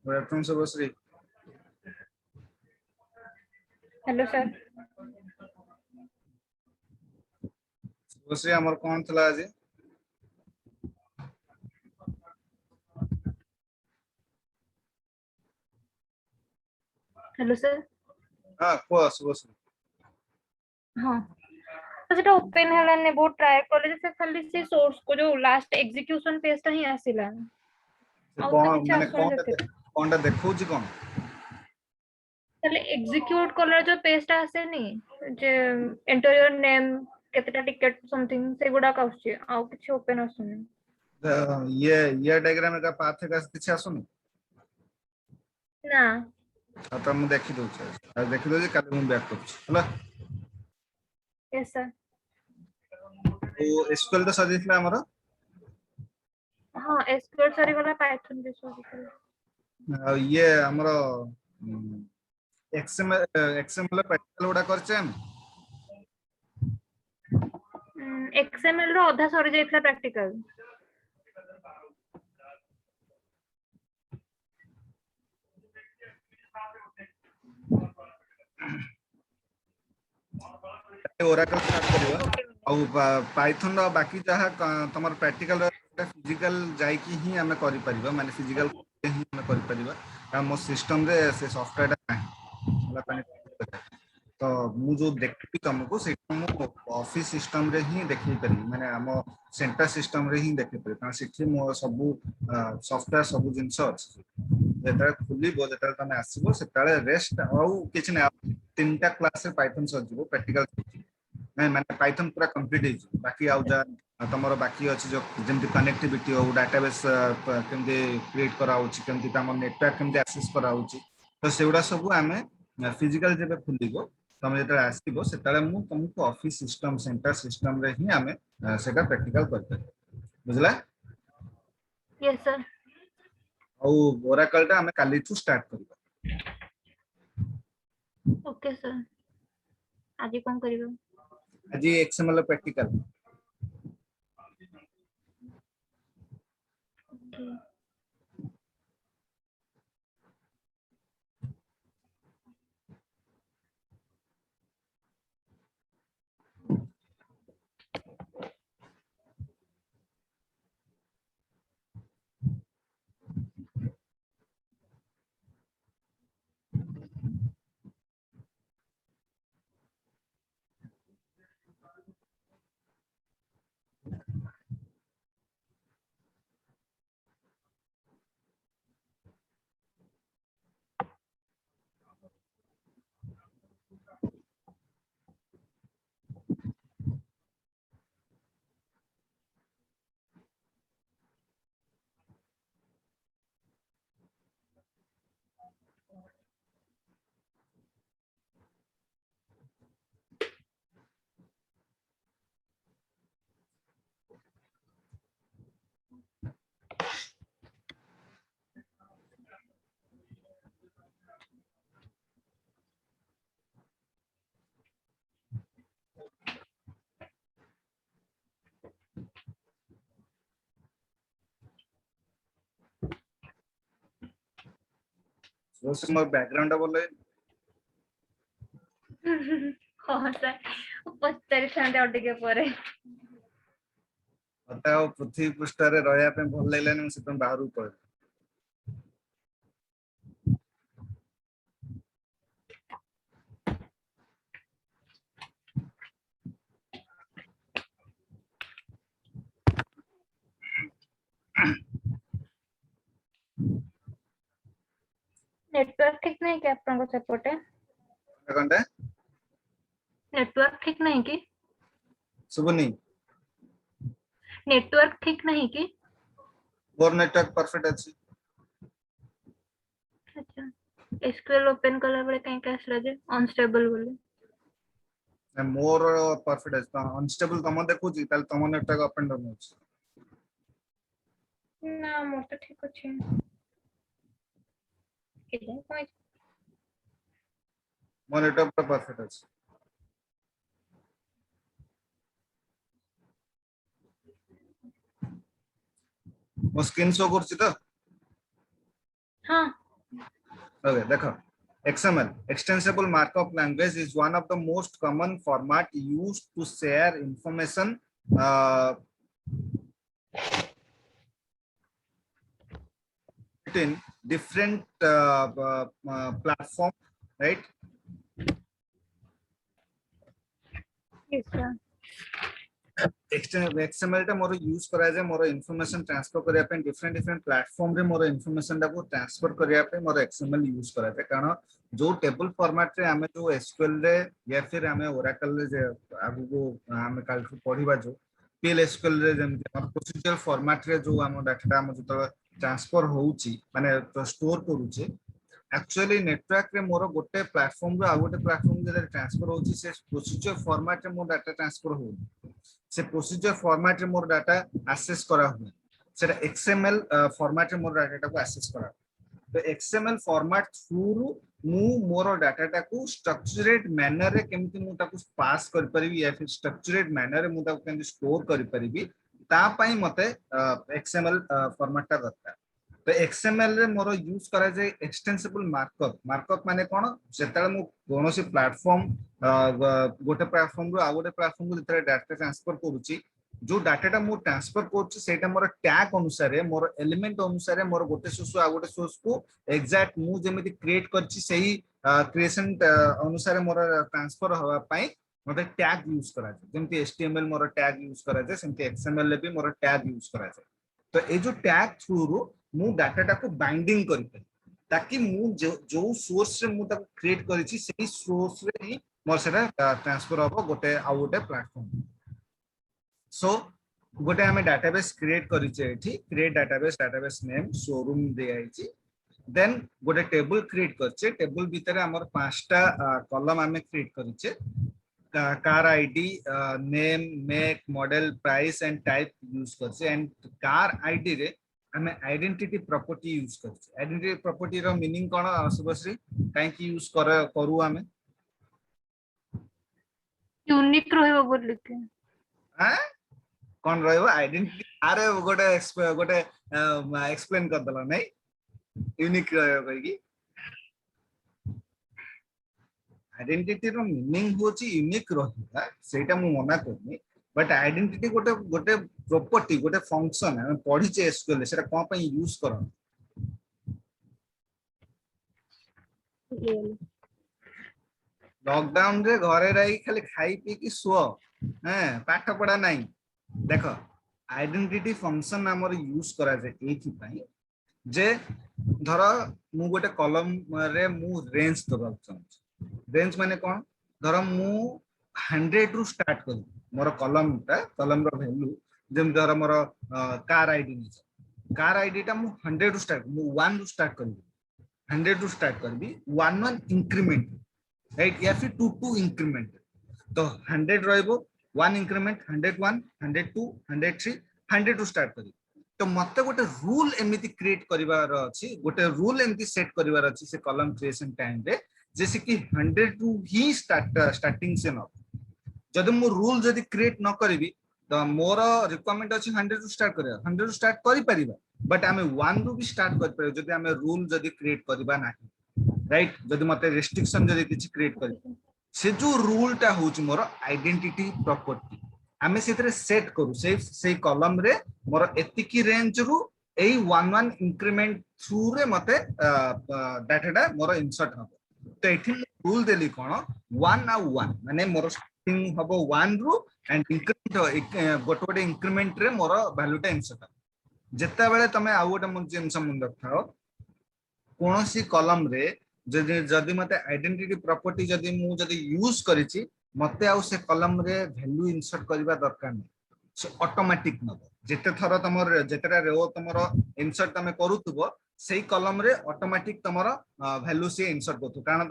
Good afternoon Subhashree. Hello sir. Subhashree हमर कौन थला आज? Hello sir. हां को शुभश्री। हाँ तो सेटा ओपन हेलाने बहुत ट्राई कॉलेज से खाली से सोर्स को जो लास्ट एग्जीक्यूशन पेज ता ही आसिला आ तो कौन किछ माने आसुन जते कोनटा देखौ छी कोन? खाली एग्जीक्यूट कलर जो पेज ता आसे नी जे एंटर योर नेम केतेटा टिकट समथिंग से गुडा काउची आ किछ ओपन आसुन ये डायग्राम का पाथ का किछ आसुनी ना। आता मु देखि दउ छी। देखि दउ छी काली मु बैक कर छी हला। Yes sir. ओ एसक्यूएल तो सजेइतला हमर। हाँ एसक्यूएल सरी वाला पाइथन भी सरी ये हमर एक्सएमएल प्रैक्टिकल उडा करछे हम। एक्सएमएल रो आधा सरी जाइतला प्रैक्टिकल ओरेकल स्टार्ट करियो और पाइथन रो बाकी जहा तमर प्रैक्टिकल फिजिकल जाई की ही हमें करि परिबा माने फिजिकल ही हमें करि परिबा का मो सिस्टम रे से सॉफ्टवेयर नाही तो मु जो देखि तुमको से ऑफिस सिस्टम रे ही देखि परिबी माने हम सेंटर सिस्टम रे ही देखि परिबी का सिठी मो सब सॉफ्टवेयर सब जिंस अछि जेता खुली बो जेता तमे आसीबो सेताले रेस्ट आउ किछ नै तीनटा क्लास रे पाइथन सजिबो प्रैक्टिकल नहीं माने पाइथन पूरा कंप्लीट है बाकी आउ जा तमरो बाकी अछि जो जेमति कनेक्टिविटी हो डाटाबेस केमति क्रिएट करा होछि केमति तम नेटवर्क केमति एक्सेस करा होछि तो सेउडा सब आमे फिजिकल जेबे खुलिबो तमे जेता आसीबो सेताले मु तुमको ऑफिस सिस्टम सेंटर सिस्टम रे ही आमे सेटा प्रैक्टिकल करते बुझला। Yes sir. औ ओरेकल टा आमे काली टू स्टार्ट करबा। Okay sir. आज कोन करिवो? आज एक्सएमएल प्रैक्टिकल। ओके वो से मोर बैकग्राउंड बोले हाँ सर पचारि थांते अटिके परे मते आ पृथ्वी पृष्ठ रे रहया पे भल लागलानी से तुम बाहर ऊपर नेटवर्क ठीक नहीं क्या आपन को सेपटे? कंटे नेटवर्क ठीक नहीं की? सुबनी नेटवर्क ठीक नहीं की? मोर नेटवर्क परफेक्ट अछि। अच्छा एसक्यूएल ओपन कला बळे कहीं कैसला जे अनस्टेबल बोले मोर परफेक्ट अछि अनस्टेबल तम देखु छी ताल तम नेटवर्क अप एंड डाउन अछि ना मोर तो ठीक अछि केले कोइ मोर नेटवर्क परफेक्ट अछि। मो स्क्रीन शो करछि त हाँ ओके देखो XML extensible markup language is one of the most common format used to share information between different platform, right? Yes, sir. XML टा मोर यूज करा जाय मोर इंफॉर्मेशन ट्रांसफर करिया पे डिफरेंट प्लेटफॉर्म रे मोर इंफॉर्मेशन टा को transfer करिया पे मोर XML यूज करा जाय कारण जो टेबल फॉर्मेट रे हमें जो SQL रे या फिर हमें ओरेकल रे जे आगु को हमें काल पढिबा जो PL SQL रे जेम प्रोसीजरल फॉर्मेट रे जो हम डाटा हम जो ट्रांसफर होउची माने स्टोर करूचे एक्चुअली नेटवर्क रे मोर गोटे प्लेटफॉर्म रो आ गोटे प्लेटफॉर्म जे ट्रांसफर होउची से प्रोसीजर फॉर्मेट रे मोर डाटा ट्रांसफर हो से प्रोसीजर फॉर्मेट रे मोर डाटा एक्सेस करा हुए सेटा XML फॉर्मेट रे मोर डाटा को एक्सेस करा तो XML फॉर्मेट थ्रू मु मोर डाटा टा को स्ट्रक्चर्ड मैनर रे केमति मु ताको पास कर परिबी या फिर स्ट्रक्चर्ड मैनर रे मु ताको केमति स्टोर कर परिबी ता पई मते XML फॉर्मेट टा दरकार तो XML रे मोर यूज करा जाय एक्सटेंसिबल मार्कअप माने कोन जेतले मु कोनोसी प्लेटफॉर्म गोटे प्लेटफॉर्म रो आ गोटे प्लेटफॉर्म को जेतले डाटा ट्रांसफर करूची जो डाटा मु ट्रांसफर करछि सेटा मोर टैग अनुसार मोर एलिमेंट अनुसार मोर गोटे सोर्स आ गोटे सोर्स को एग्जैक्ट मु जेमिति क्रिएट करछि सही क्रिएशन अनुसार मोर ट्रांसफर होवा पई मते टैग यूज करा जाय जेमिति HTML मोर टैग यूज करा जाय सेमिति XML ले भी मोर टैग यूज करा जाय तो ए जो टैग थ्रू रो मु डाटा टा को बाइंडिंग करि पारि ताकि मु जो सोर्स रे मु ता क्रिएट करिछि सेही सोर्स रे ही मोर सेटा ट्रांसफर होबो गोटे आ गोटे प्लेटफॉर्म सो गोटे हमें डाटाबेस क्रिएट करिचे एठी क्रिएट डाटाबेस नेम शोरूम दे आइछि देन गोटे टेबल क्रिएट करचे टेबल भीतर हमर पांचटा कॉलम हमें क्रिएट करिचे car ID name make model price and type use करছে एंड कार आईडी रे हमें आइडेंटिटी प्रॉपर्टी यूज करছে आइडेंटिटी प्रॉपर्टी रो मीनिंग कोन शुभश्री काहे की यूज करू हमें यूनिक रहबो बोल के हां कोन रहबो आइडेंटिटी अरे गोटे एक्सप्लेन कर दला नै यूनिक रहबो की आइडेंटिटी रो मीनिंग होची यूनिक रहबा सेटा मु मना करनी बट आइडेंटिटी गोटे गोटे प्रॉपर्टी गोटे फंक्शन हम पढी छे SQL सेटा कोन पई यूज करन लॉकडाउन रे घरे रही खाली खाई पी की सो हैं पाठ पढ़ा नहीं देखो आइडेंटिटी फंक्शन हमर यूज करा जाय एथि पई जे धर मु गोटे कॉलम रे मु रेंज दबा चाहूँ रेंज माने कोन धर मु 100 रु स्टार्ट कर मोर कॉलम रो वैल्यू जेम धर मोर कार आईडी टा मु 100 रु स्टार्ट मु 1 रु स्टार्ट करबी 100 रु स्टार्ट करबी 1 इंक्रीमेंट राइट या फिर 2 इंक्रीमेंट तो 100 रहइबो 1 इंक्रीमेंट 101 102 103 100 रु स्टार्ट करी तो मते गोटे रूल एमिति क्रिएट करिवार अछि गोटे रूल एमिति सेट करिवार अछि से कॉलम क्रिएशन टाइम रे जैसे कि 100 टू ही स्टार्टिंग से न जदि मो रूल जदि क्रिएट न करबी तो मोर रिक्वायरमेंट अछि 100 टू स्टार्ट करिया 100 टू स्टार्ट करि परिबा बट हमें 1 रु भी स्टार्ट कर परिबा जदि हमें रूल जदि क्रिएट करबा नाही राइट जदि मते रेस्ट्रिक्शन जदि किछ क्रिएट करी से जो रूल टा होची मोर आइडेंटिटी प्रॉपर्टी हमें सेतरे सेट करू से कॉलम रे मोर एतिकी रेंज रु एई 1 इंक्रीमेंट थ्रू रे मते डाटा मोर इंसर्ट हो तो एठी रूल देली कोन 1 आ 1 माने मोर स्टार्टिंग हबो 1 रु एंड इंक्रीमेंट गोटे इंक्रीमेंट रे मोर वैल्यू टा इंसर्ट जेता बेले तमे आ गोटे मन जिंस मन रखाओ कोनोसी कॉलम रे जदि मते आइडेंटिटी प्रॉपर्टी जदि मु जदि यूज करिछि मते आ से कॉलम रे वैल्यू इंसर्ट करबा दरकार नै सो ऑटोमेटिक न जेते थर तमर जेतेरा रो तमरो इंसर्ट तमे करूथबो सेही कॉलम रे ऑटोमेटिक तमरो वैल्यू से इंसर्ट करथु कारण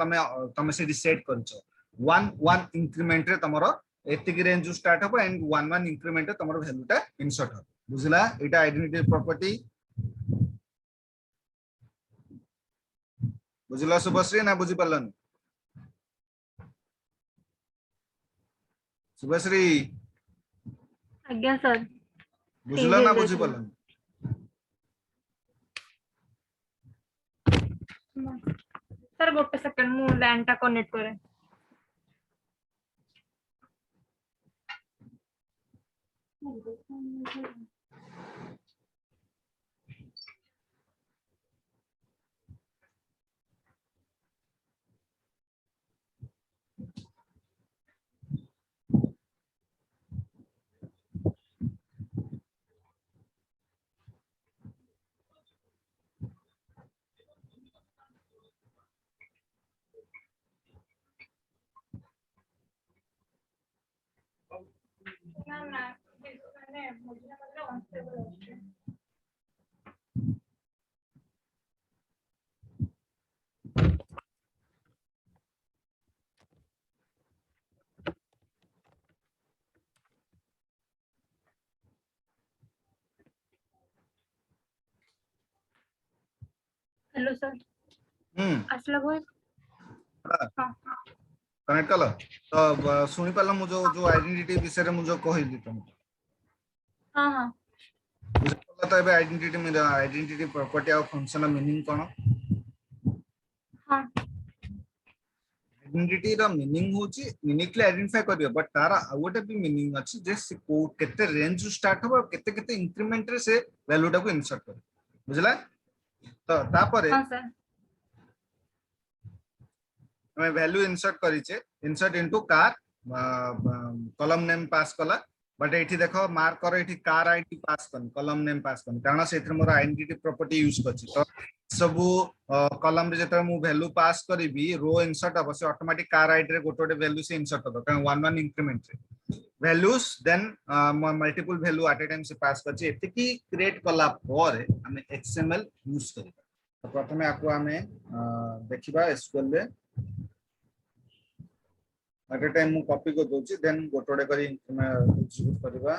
तमे से सेट करछो 1 इंक्रीमेंट रे तमरो एतिक रेंज स्टार्ट हो एंड 1 इंक्रीमेंट रे तमरो वैल्यू टा इंसर्ट हो बुझला एटा आइडेंटिटी प्रॉपर्टी बुझला शुभश्री ना बुझी पालन शुभश्री आज्ञा सर बुझला ना बुझी पालन सर गोटे सेकंड मु लैंड टा कनेक्ट करे ना ना मैंने मुझे मतलब अनस्टेबल है हेलो सर असला कोई हां कनेक्ट कल तो सुनी पाल मु जो आइडेंटिटी विषय मु जो कहली तुम हां हां तो एबे आइडेंटिटी प्रॉपर्टी और फंक्शन मीनिंग कोन हां आइडेंटिटी रो मीनिंग होची यूनिकली आइडेंटिफाई करियो बट तारा आ गोटे भी मीनिंग अछि जे से को केते रेंज रु स्टार्ट हो केते केते इंक्रीमेंट रे से वैल्यू टा को इंसर्ट कर बुझला तो तापरे हां सर हमें वैल्यू इंसर्ट करिचे insert into car column name pass कला बट एठी देखो मार्क करो एठी कार आईडी पास करन कॉलम नेम पास करन कारण सेथर मोर आइडेंटिटी प्रॉपर्टी यूज करछि तो सबु कॉलम रे जेतर मु वैल्यू पास करबी रो इंसर्ट अब से ऑटोमेटिक कार आईडी रे गोटे वैल्यू से इंसर्ट हो कारण वन वन इंक्रीमेंट रे values then multiple value at a time से पास करछि एते की क्रिएट कला पर हमें एक्सएमएल यूज करिबा तो प्रथमे आको हमें देखिबा एसक्यूएल रे एट ए टाइम मु कॉपी को दोची देन गोटोडे करी एग्जीक्यूट करबा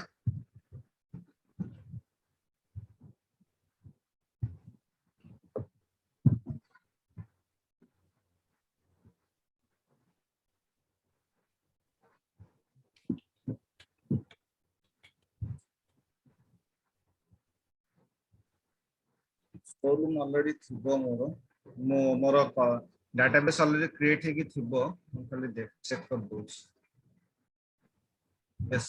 शोरूम ऑलरेडी थिबो मोर डाटाबेस ऑलरेडी क्रिएट हे की थिबो मु खाली देख चेक कर दोची यस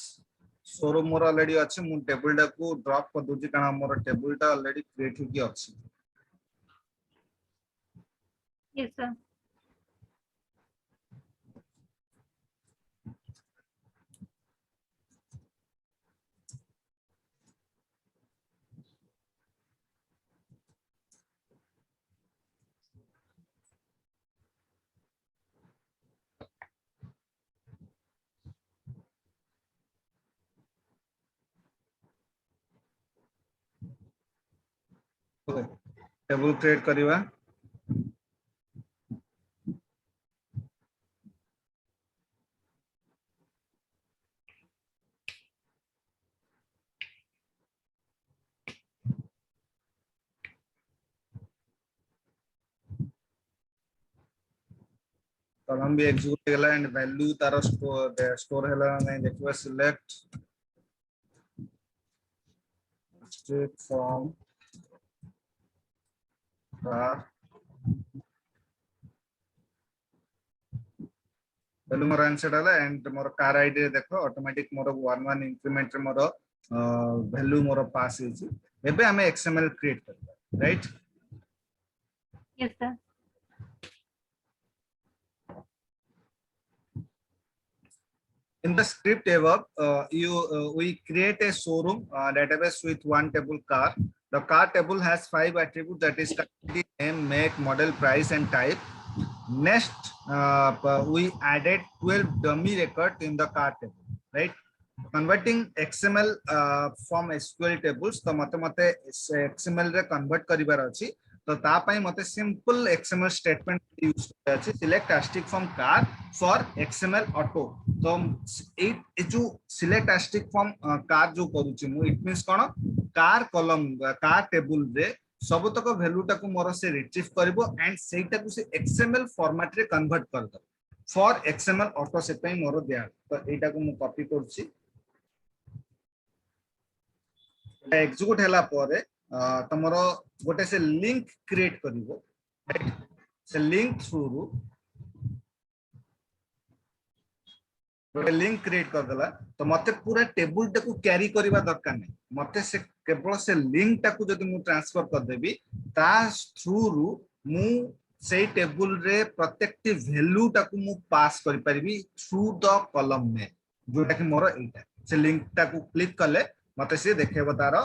शोरूम मोर ऑलरेडी अछि मु टेबल टा को ड्रॉप कर दोची कारण मोर टेबल टा ऑलरेडी क्रिएट हे की अछि yes sir okay table create करबा कॉलम भी एग्जीक्यूट गेला एंड वैल्यू तार स्टोर हैला नहीं देखबा select state from car value more answer डाला एंड मोर कार आईडी देखो automatic more one one increment रे मोर वैल्यू मोर पास हेची एबे हमें एक्सएमएल क्रिएट करबा right yes sir in the script above we create a showroom database with one table car the car table has 5 attributes that is category name make model price and type next we added 12 dummy records in the car table right converting xml from sql tables तो मते xml रे convert करिवार अछि तो ता पई मते simple xml statement use करते अछि select asterisk from car for xml auto तो ए जो सिलेक्ट asterisk फ्रॉम कार जो करूची मु it means cone car column car table रे सब तक वैल्यू टाको मोर से रिट्रीव करबो एंड सेटा को से xml फॉर्मेट रे कन्वर्ट कर दो फॉर xml ऑटो से पई मोर दिया तो एटा को मु कॉपी करछि एग्जीक्यूट हैला परे तमरो गोटे से लिंक क्रिएट करिवो से लिंक थ्रू रु गोटे लिंक क्रिएट कर देला तो मते पूरा टेबल टाकू कैरी करबा दरकार नहीं मते से केवल से लिंक टाकू जदि मु ट्रांसफर कर देबी ता थ्रू रु मु से टेबल रे प्रत्येक वैल्यू टाकू मु पास करि परिबी थ्रू द कॉलम में जोटा कि मोर एटा से लिंक टाकू क्लिक कले मते से देखेबो तार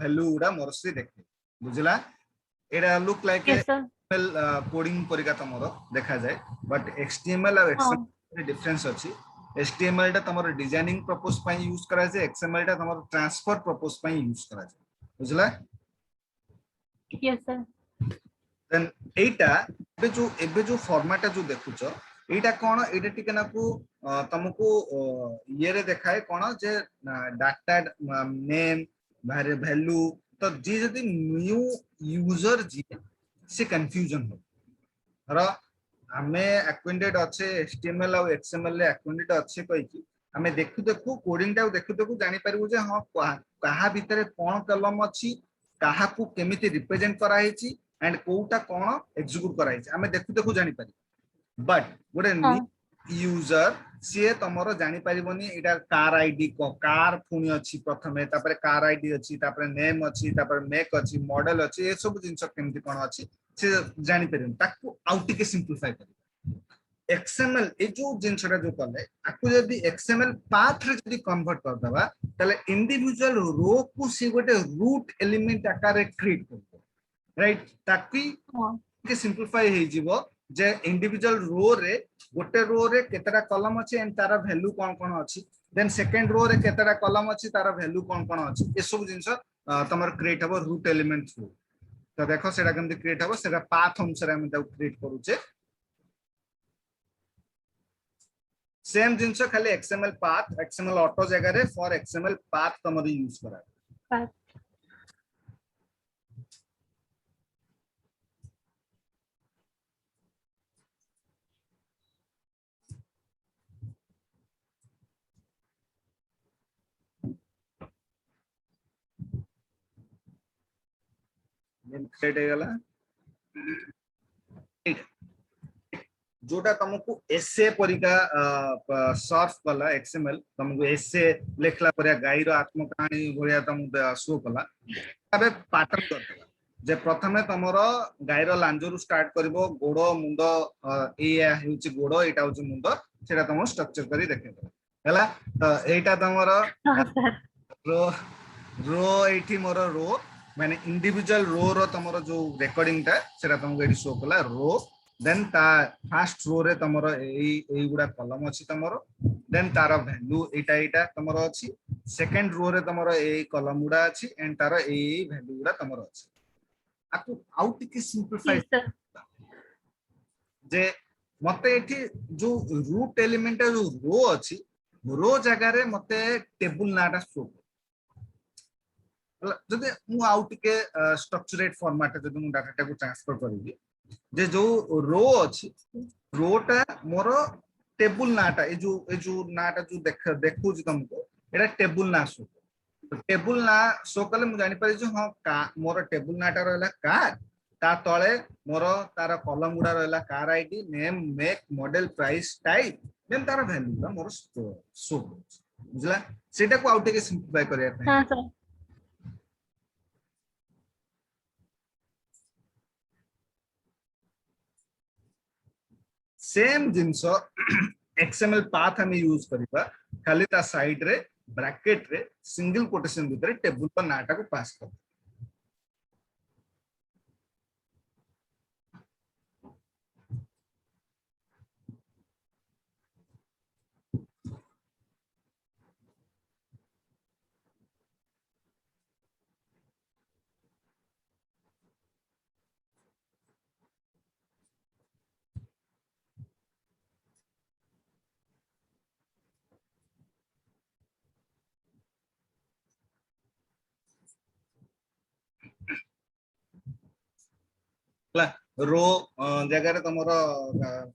वैल्यू उडा मोर से देखे बुझला एटा look like yes sir HTML coding परिका तमरो देखा जाए बट एक्सटीएमएल और हाँ एक्सएमएल डिफरेंस अछि एचटीएमएल टा तमरो डिजाइनिंग पर्पस पई यूज करा जाए एक्सएमएल टा तमरो ट्रांसफर पर्पस पई यूज करा जाए बुझला yes sir देन एटा एबे जो फॉर्मेट जो देखुचो एटा कोन एटा टिके नाकू तुमको ये रे देखाए कोन जे डाटा नेम बारे वैल्यू तो जी जदी न्यू यूजर जी से कंफ्यूजन हो र हमें एक्वेंटेड अच्छे एचटीएमएल और एक्सएमएल रे एक्वेंटेड अच्छे कहि कि हमें देखु देखु कोडिंग टा देखु देखु जानि परबो जे हां कहा भीतर कोन कलम अछि कहा को केमिति रिप्रेजेंट करा हिची एंड कोटा कोन एग्जीक्यूट करा हिची हमें देखु देखु जानि पारि बट गोटे हाँ यूजर सी तमरो जानि परिबोनी एटा कार आईडी को कार पुनी अछि प्रथमे तापर कार आईडी अछि तापर नेम अछि तापर मेक अछि मॉडल अछि ए सब जिंस केमति कोन अछि से जानि परिबोनी ताकू आउटिके सिंपलीफाई करी एक्सएमएल ए जो जिंसटा जो कले आकू यदि एक्सएमएल पाथ रे यदि कन्वर्ट कर दबा तले इंडिविजुअल रो को सी गोटे रूट एलिमेंट आकार क्रिएट करबो राइट ताकि हाँ के सिंपलीफाई हे जीवो जे इंडिविजुअल रो रे गोटे रो रे केतरा कॉलम अछि एंड तारा वैल्यू कोन कोन अछि देन सेकंड रो रे केतरा कॉलम अछि तारा वैल्यू कोन कोन अछि ए सब जिंस तमर क्रिएट हबो रूट एलिमेंट थ्रू तो देखो सेटा केमति क्रिएट हबो सेटा पाथ अनुसार हम ता क्रिएट करूचे सेम जिंस खाली एक्सएमएल ऑटो जगह रे फॉर एक्सएमएल पाथ तमर यूज करा पास क्रिएट हे गला जोटा तुमको एसे परिका सर्फ कला एक्सएमएल तुमको एसे लेखला परिया गाईर आत्मकहानी भलिया तुम शो कला तबे पैटर्न करतला जे प्रथमे तमरो गाईर लांजरू स्टार्ट करबो गोडो मुंडो एया हेउची गोडो एटा होची मुंडो सेटा तुम स्ट्रक्चर करी देखेबो हला तो एटा तमरो हाँ सर रो रो एठी मोर रो माने इंडिविजुअल रो रो तमरो जो रेकॉर्डिंग ता सेटा तुमको एठी शो कला रो देन ता फर्स्ट रो रे तमरो एई गुडा कॉलम अछि तमरो देन तार वैल्यू एटा तमरो अछि सेकंड रो रे तमरो एई कॉलम गुडा अछि एंड तार एई वैल्यू गुडा तमरो अछि आकु आउट के सिंपलीफाई yes sir जे मते एठी जो रूट एलिमेंट जो रो अछि रो जगह रे मते टेबल नाटा शो जदि मु आउट के स्ट्रक्चरेट फॉर्मेट जदि मु डाटा को ट्रांसफर करबी जे जो रो अछि रोटा मोर टेबल नाटा ए जो नाटा जो देखु जी तुमको एटा टेबल ना शो टेबल ना शो कले मु जानि पारि जो हां का मोर टेबल नाटा रहला कार ता तळे मोर तार कॉलम गुडा रहला car ID name make model price type then तार वैल्यू ता मोर शो बुझला सेटा को आउट के सिंपलीफाई करिया पे हाँ सर सेम जिंसो एक्सएमएल पाथ हम यूज करिबा खाली ता साइड रे ब्रैकेट रे सिंगल कोटेशन भीतर टेबल पर नाटा को पास कर रो जगह रे तमरो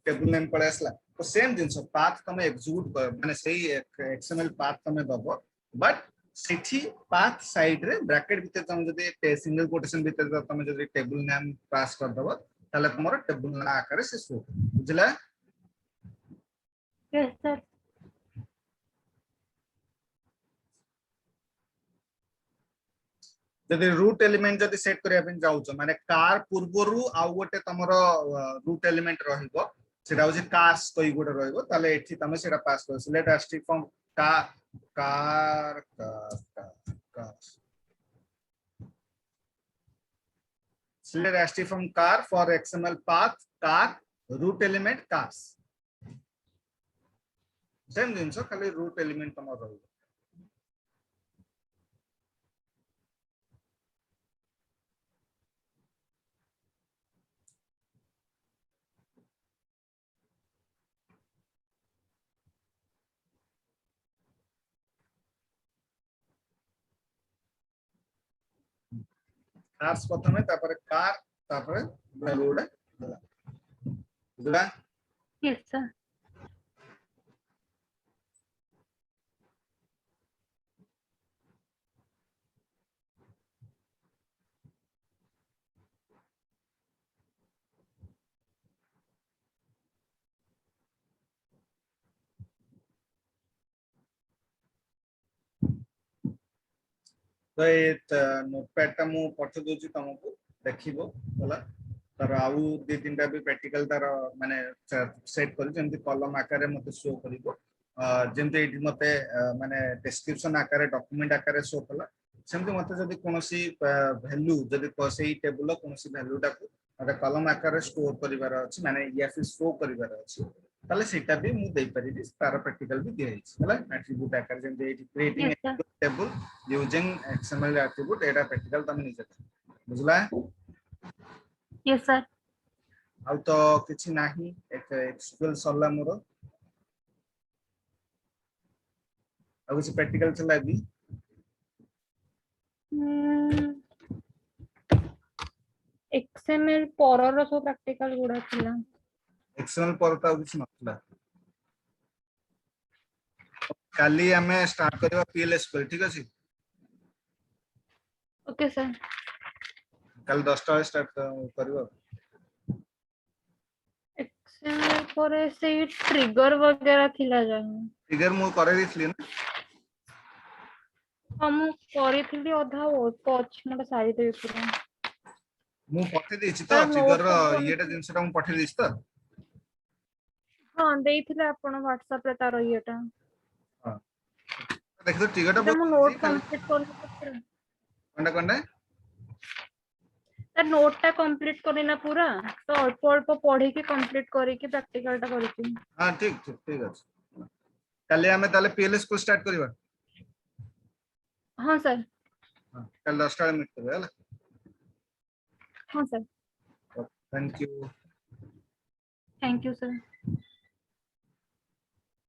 टेबल नेम पड़े असला तो सेम जिंस पाथ तमे एग्जीक्यूट कर माने सही एक्सएमएल पाथ तमे दबो बट सेठी पाथ साइड रे ब्रैकेट भीतर तमे जदी सिंगल कोटेशन भीतर तमे जदी टेबल नेम पास कर दबो ताले तुमर टेबल आकार से शो बुझला यस सर जदि रूट एलिमेंट जदि सेट करिया पे जाउछ माने कार पूर्वरु आ गोटे तमरो रूट एलिमेंट रहिबो सेटा होछि कास कोइ गोटे रहिबो ताले एठी तमे सेटा पास कर सिलेक्ट एस्ट्रिक फ्रॉम का car car select st from car for xml path car root element cars same जिनसो खाली root element तमर रहइबो cars प्रथमे तापर कार तापर road बुझला यस सर तो ये नोटपैड टा मु पठ दोची तुमको देखिबो होला तर आउ दि तीनटा भी प्रैक्टिकल तार माने सेट करी जेमति कॉलम आकार मते शो करिवो जेमति एठी मते माने डिस्क्रिप्शन आकार डॉक्यूमेंट आकार शो कला सेमति मते जदी कोनोसी वैल्यू जदी सेही टेबल कोनोसी वैल्यू टाको मते कॉलम आकार स्टोर करिवार अछि माने या शो करिवार अछि ताले सेटा भी मु देई परिबी तार प्रैक्टिकल भी दिया हिच होला एट्रिब्यूट आकार जेमति एठी creating yes sir table using XML attribute एटा प्रैक्टिकल तमे निजे बुझला यस सर आउ तो किछि नाही एक एक्सक्यूएल सरला मोर आ किछि प्रैक्टिकल चला भी एक्सएमएल परर सो प्रैक्टिकल गुडा थिला एक्सएमएल पर ता किछि नथला काली हमें स्टार्ट करबा पीएलएसक्यूएल ठीक अछि ओके सर कल 10 टा स्टार्ट करबा एक्सएमएल पर से ट्रिगर वगैरह थिला जा फिगर मु करे दिथली ना हम करिथिली अधा पछ मोटा सारी देबे पूरा मु पठे देछि तो सर फिगर नोट येटा जिंसटा मु पठे देछि तो हां देइथिले आपण WhatsApp रे तार येटा हां देखो टिकट एटा बहुत मु इजी नोट खाली कंप्लीट कर कंडा सर नोट टा कंप्लीट करिना पूरा तो अल्प अल्प पढ़ी के कंप्लीट करी के प्रैक्टिकल टा करिछि हां ठीक अछि काली हमें ताले पीएलएसक्यूएल स्टार्ट करबा हां सर हां कल 10 टा मीट करबा हला हां sir thank you thank you sir